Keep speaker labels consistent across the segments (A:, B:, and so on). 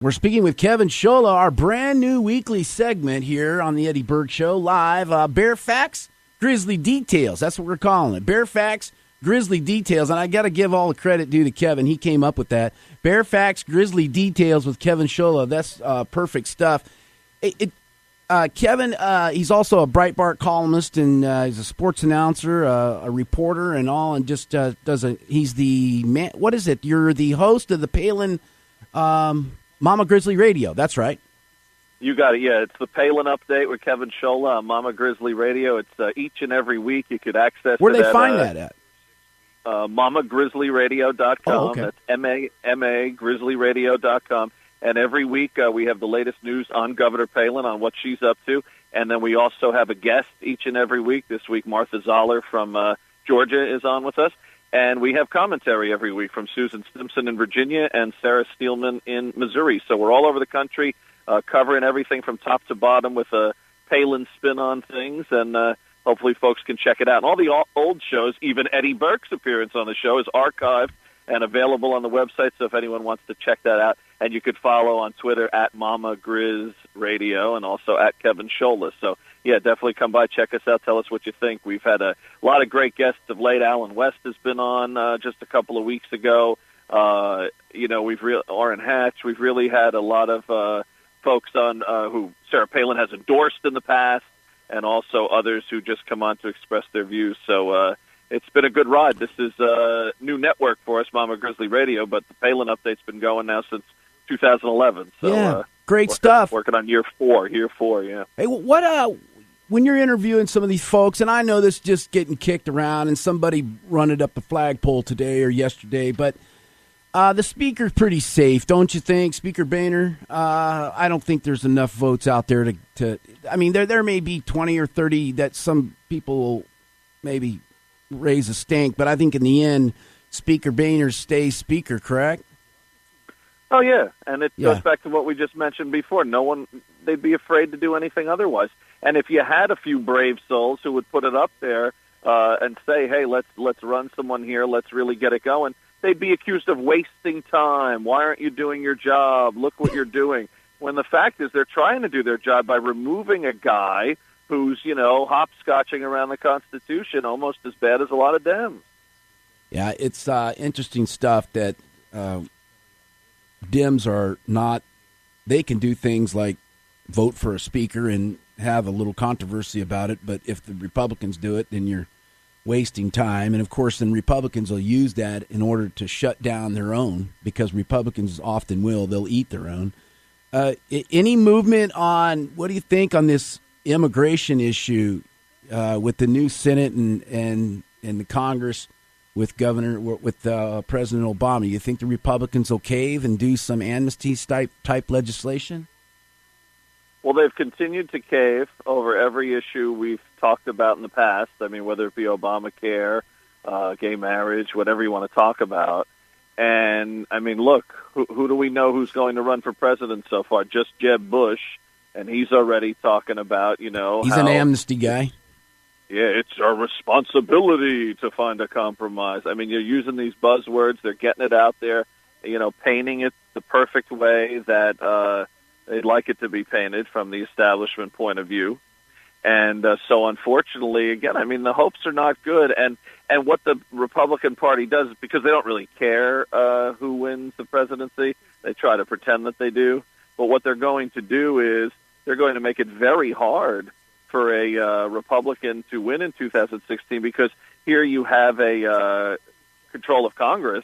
A: We're speaking with Kevin Scholla, our brand new weekly segment here on the Eddie Burke Show, live. Bear Facts, Grizzly Details. That's what we're calling it. Bear Facts, Grizzly Details. And I got to give all the credit due to Kevin. He came up with that. Bear Facts, Grizzly Details with Kevin Scholla. That's perfect stuff. Kevin, he's also a Breitbart columnist, and he's a sports announcer, a reporter, and all, and just he's the man. What is it? You're the host of the Palin Mama Grizzly Radio. That's right.
B: You got it. Yeah, it's the Palin Update with Kevin Scholla on Mama Grizzly Radio. It's each and every week. You could access
A: Where do
B: it
A: they find that at?
B: MamaGrizzlyRadio.com.
A: Oh, okay.
B: That's M-A GrizzlyRadio.com. And every week we have the latest news on Governor Palin, on what she's up to. And then we also have a guest each and every week. This week, Martha Zoller from Georgia is on with us. And we have commentary every week from Susan Simpson in Virginia and Sarah Steelman in Missouri. So we're all over the country covering everything from top to bottom with a Palin spin on things. And hopefully folks can check it out. And all the old shows, even Eddie Burke's appearance on the show, is archived and available on the website. So if anyone wants to check that out, and you could follow on Twitter at Mama Grizz Radio and also at Kevin Scholla. So, yeah, definitely come by, check us out, tell us what you think. We've had a lot of great guests of late. Alan West has been on just a couple of weeks ago. Orrin Hatch. We've really had a lot of folks on who Sarah Palin has endorsed in the past, and also others who just come on to express their views. So it's been a good ride. This is a new network for us, Mama Grizzly Radio, but the Palin Update's been going now since 2011. So,
A: yeah, great stuff.
B: Working on year four, yeah.
A: Hey, when you're interviewing some of these folks, and I know this is just getting kicked around, and somebody run it up the flagpole today or yesterday, but the speaker's pretty safe, don't you think, Speaker Boehner? I don't think there's enough votes out there to I mean, there may be 20 or 30 that some people will maybe raise a stink, but I think in the end, Speaker Boehner stays Speaker, correct?
B: Oh, yeah, and it goes back to what we just mentioned before. They'd be afraid to do anything otherwise. And if you had a few brave souls who would put it up there and say, hey, let's run someone here, let's really get it going, they'd be accused of wasting time. Why aren't you doing your job? Look what you're doing. When the fact is they're trying to do their job by removing a guy who's, hopscotching around the Constitution almost as bad as a lot of Dems. Yeah,
A: it's interesting stuff that Dems are not, they can do things like vote for a speaker and have a little controversy about it, but if the Republicans do it, then you're wasting time. And, of course, then Republicans will use that in order to shut down their own, because Republicans often they'll eat their own. Any movement on, what do you think on this immigration issue with the new Senate and the Congress with President Obama? You think the Republicans will cave and do some amnesty type legislation?
B: Well, they've continued to cave over every issue we've talked about in the past. I mean, whether it be Obamacare, gay marriage, whatever you want to talk about. And, I mean, look, who do we know who's going to run for president so far? Just Jeb Bush, and he's already talking about, he's
A: an amnesty guy.
B: Yeah, it's our responsibility to find a compromise. I mean, you're using these buzzwords. They're getting it out there, painting it the perfect way that they'd like it to be painted from the establishment point of view. And so, unfortunately, again, I mean, the hopes are not good. And what the Republican Party does, because they don't really care who wins the presidency, they try to pretend that they do. But what they're going to do is they're going to make it very hard for a Republican to win in 2016, because here you have a control of Congress,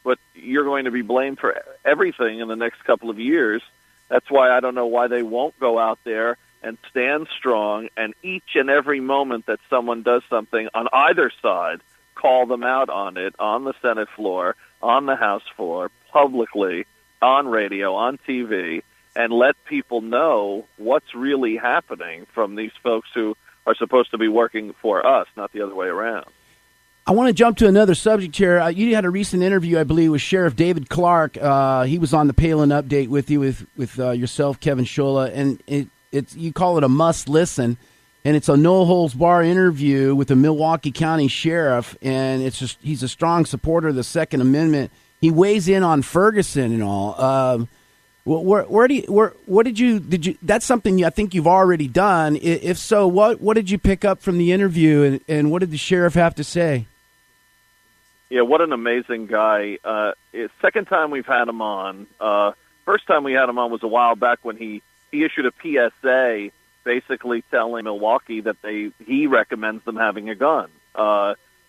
B: but you're going to be blamed for everything in the next couple of years. That's why I don't know why they won't go out there and stand strong, and each and every moment that someone does something on either side, call them out on it, on the Senate floor, on the House floor, publicly, on radio, on TV, and let people know what's really happening from these folks who are supposed to be working for us, not the other way around.
A: I want to jump to another subject here. You had a recent interview, I believe, with Sheriff David Clark. He was on the Palin Update with you, with yourself, Kevin Scholla, and you call it a must listen, and it's a no-holds-bar interview with the Milwaukee County Sheriff, and he's a strong supporter of the Second Amendment. He weighs in on Ferguson and all. Well, what did you that's something I think you've already done. If so, what did you pick up from the interview, and what did the sheriff have to say?
B: Yeah, what an amazing guy. Second time we've had him on. First time we had him on was a while back when he issued a PSA basically telling Milwaukee that he recommends them having a gun.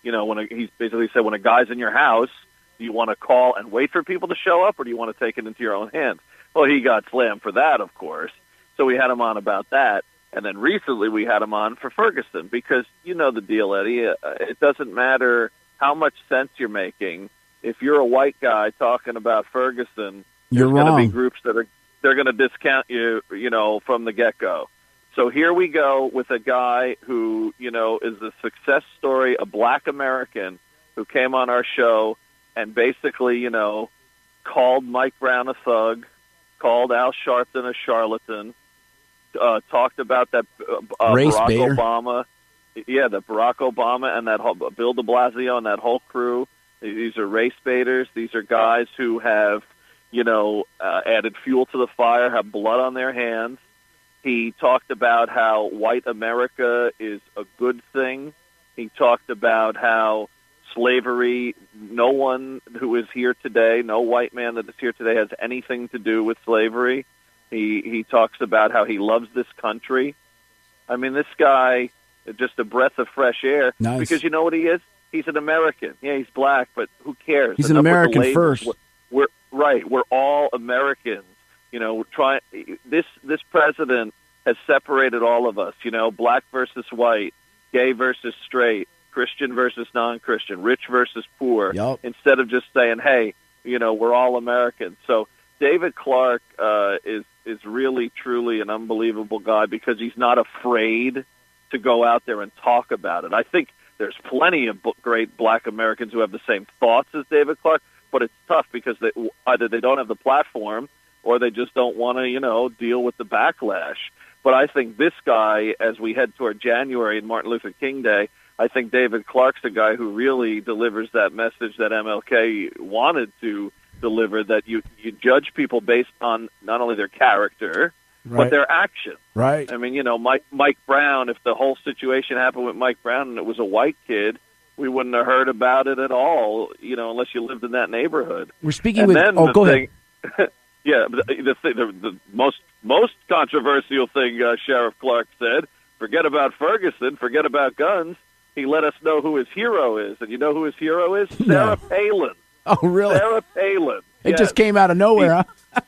B: He basically said, when a guy's in your house, do you want to call and wait for people to show up, or do you want to take it into your own hands? Well, he got slammed for that, of course. So we had him on about that. And then recently we had him on for Ferguson because you know the deal, Eddie. It doesn't matter how much sense you're making. If you're a white guy talking about Ferguson,
A: you're
B: there's going to be
A: wrong.
B: groups they're going to discount you, from the get-go. So here we go with a guy who, is a success story, a black American who came on our show and basically, called Mike Brown a thug, called Al Sharpton a charlatan, talked about that Barack
A: baiter.
B: Obama. Yeah, the Barack Obama and that whole, Bill de Blasio and that whole crew. These are race baiters. These are guys who have, added fuel to the fire, have blood on their hands. He talked about how white America is a good thing. He talked about how slavery, no one who is here today, no white man that is here today has anything to do with slavery. He talks about how he loves this country. I mean, this guy is just a breath of fresh air.
A: Nice.
B: Because you know what he is? He's an American. Yeah, he's black, but who cares?
A: He's an American first.
B: We're all Americans. This president has separated all of us, black versus white, gay versus straight, Christian versus non-Christian, rich versus poor,
A: Yep.
B: Instead of just saying, hey, we're all Americans. So David Clark is really, truly an unbelievable guy because he's not afraid to go out there and talk about it. I think there's plenty of great black Americans who have the same thoughts as David Clark, but it's tough because either they don't have the platform or they just don't want to, deal with the backlash. But I think this guy, as we head toward January and Martin Luther King Day, I think David Clark's the guy who really delivers that message that MLK wanted to deliver, that you judge people based on not only their character, but their action.
A: Right.
B: I mean, Mike Brown, if the whole situation happened with Mike Brown and it was a white kid, we wouldn't have heard about it at all, unless you lived in that neighborhood.
A: We're speaking with... go ahead.
B: Yeah, the most controversial thing Sheriff Clark said, forget about Ferguson, forget about guns. He let us know who his hero is. And you know who his hero is? Sarah Palin.
A: Oh, really?
B: Sarah Palin.
A: It just came out of nowhere, huh?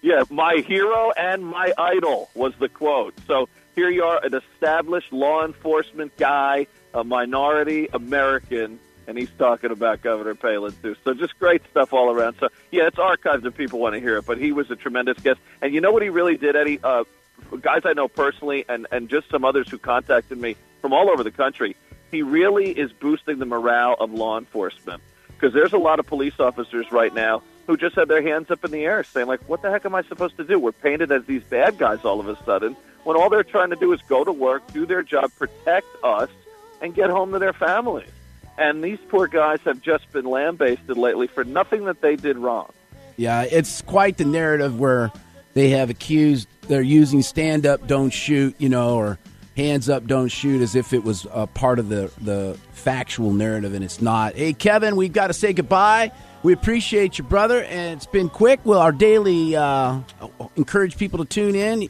B: Yeah, my hero and my idol was the quote. So here you are, an established law enforcement guy, a minority American, and he's talking about Governor Palin, too. So just great stuff all around. So, yeah, it's archived if people want to hear it, but he was a tremendous guest. And you know what he really did, Eddie? Guys I know personally and just some others who contacted me from all over the country, he really is boosting the morale of law enforcement. Because there's a lot of police officers right now who just have their hands up in the air saying, like, what the heck am I supposed to do? We're painted as these bad guys all of a sudden, when all they're trying to do is go to work, do their job, protect us, and get home to their families. And these poor guys have just been lambasted lately for nothing that they did wrong.
A: Yeah, it's quite the narrative where they have accused they're using stand up, don't shoot, or hands up, don't shoot, as if it was a part of the factual narrative, and it's not. Hey, Kevin, we've got to say goodbye. We appreciate you, brother, and it's been quick. Well, our daily encourage people to tune in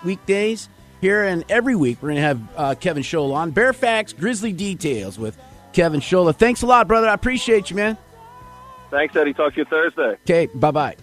A: weekdays here, and every week we're going to have Kevin Scholl on. Bear Facts, Grizzly Details with Kevin Scholl. Thanks a lot, brother. I appreciate you, man.
B: Thanks, Eddie. Talk to you Thursday.
A: Okay, bye-bye.